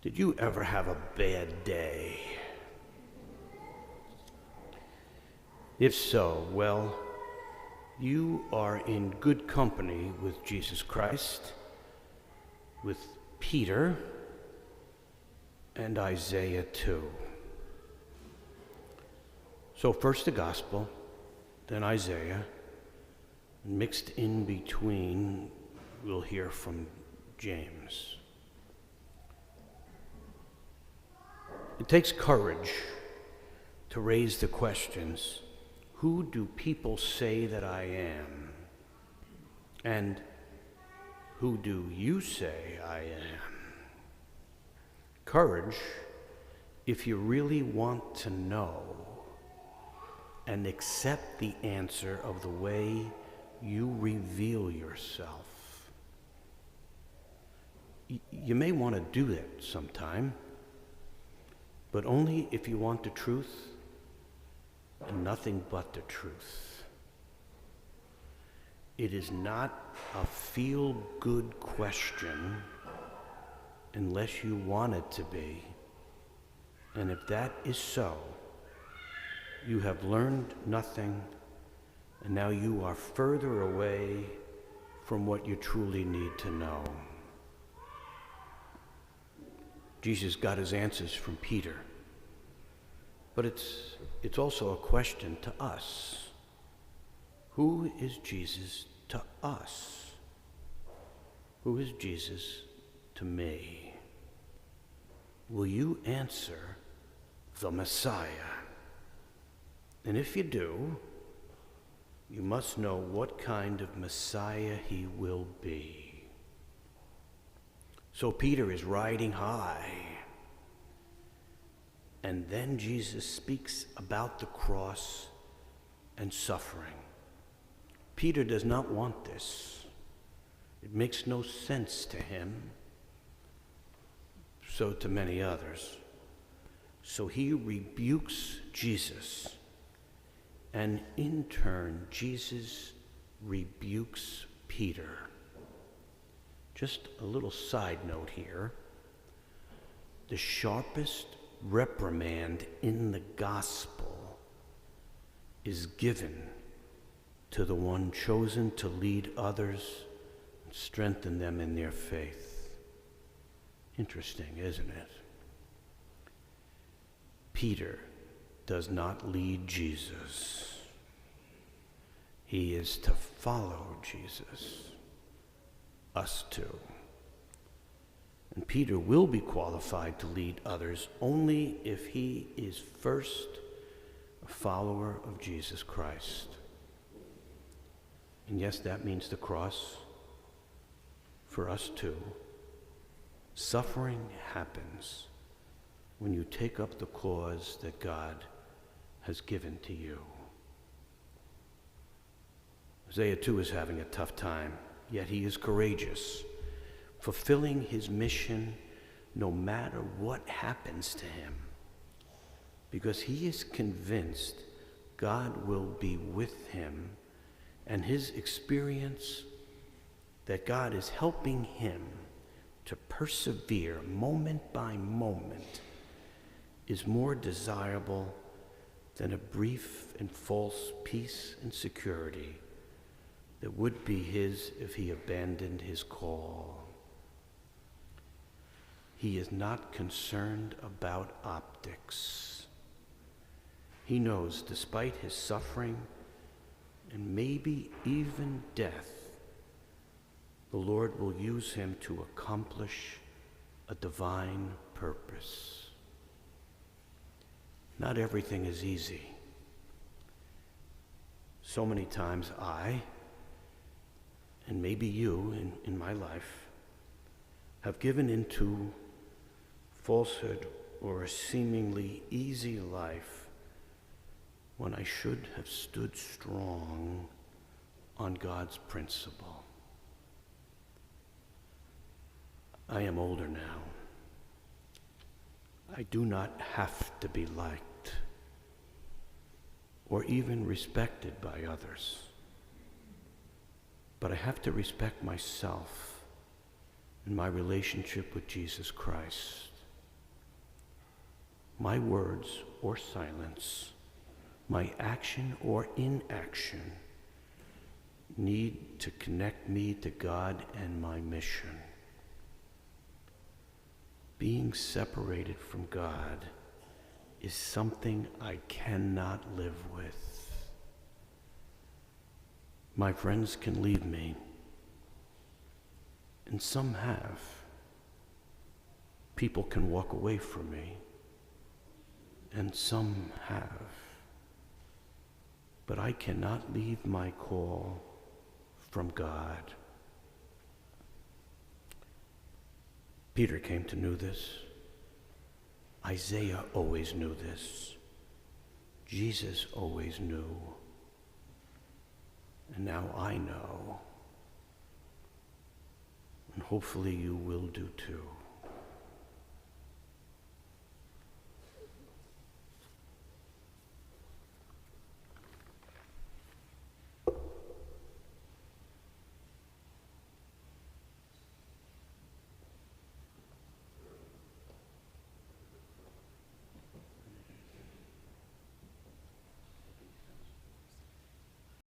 Did you ever have a bad day? If so, well, you are in good company with Jesus Christ, with Peter, and Isaiah too. So first the gospel, then Isaiah, and mixed in between, we'll hear from James. It takes courage to raise the questions, who do people say that I am? And who do you say I am? Courage if you really want to know and accept the answer of the way you reveal yourself. You may want to do that sometime, but only if you want the truth and nothing but the truth. It is not a feel-good question unless you want it to be. And if that is so, you have learned nothing, and now you are further away from what you truly need to know. Jesus got his answers from Peter, but it's also a question to us. Who is Jesus to us? Who is Jesus to me? Will you answer the Messiah? And if you do, you must know what kind of Messiah he will be. So Peter is riding high, and then Jesus speaks about the cross and suffering. Peter does not want this. It makes no sense to him, so to many others. So he rebukes Jesus, and in turn, Jesus rebukes Peter. Just a little side note here. The sharpest reprimand in the gospel is given to the one chosen to lead others and strengthen them in their faith. Interesting, isn't it? Peter does not lead Jesus. He is to follow Jesus. Us too. And Peter will be qualified to lead others only if he is first a follower of Jesus Christ. And yes, that means the cross for us too. Suffering happens when you take up the cause that God has given to you. Isaiah too is having a tough time, yet he is courageous, fulfilling his mission no matter what happens to him, because he is convinced God will be with him, and his experience that God is helping him to persevere moment by moment is more desirable than a brief and false peace and security that would be his if he abandoned his call. He is not concerned about optics. He knows, despite his suffering and maybe even death, the Lord will use him to accomplish a divine purpose. Not everything is easy. So many times I, and maybe you in my life, have given into falsehood or a seemingly easy life when I should have stood strong on God's principle. I am older now. I do not have to be liked or even respected by others. But I have to respect myself and my relationship with Jesus Christ. my words or silence, my action or inaction need to connect me to God and my mission. Being separated from God is something I cannot live with. My friends can leave me, and some have. People can walk away from me, and some have. But I cannot leave my call from God. Peter came to know this. Isaiah always knew this. Jesus always knew. And now I know. And hopefully you will do too.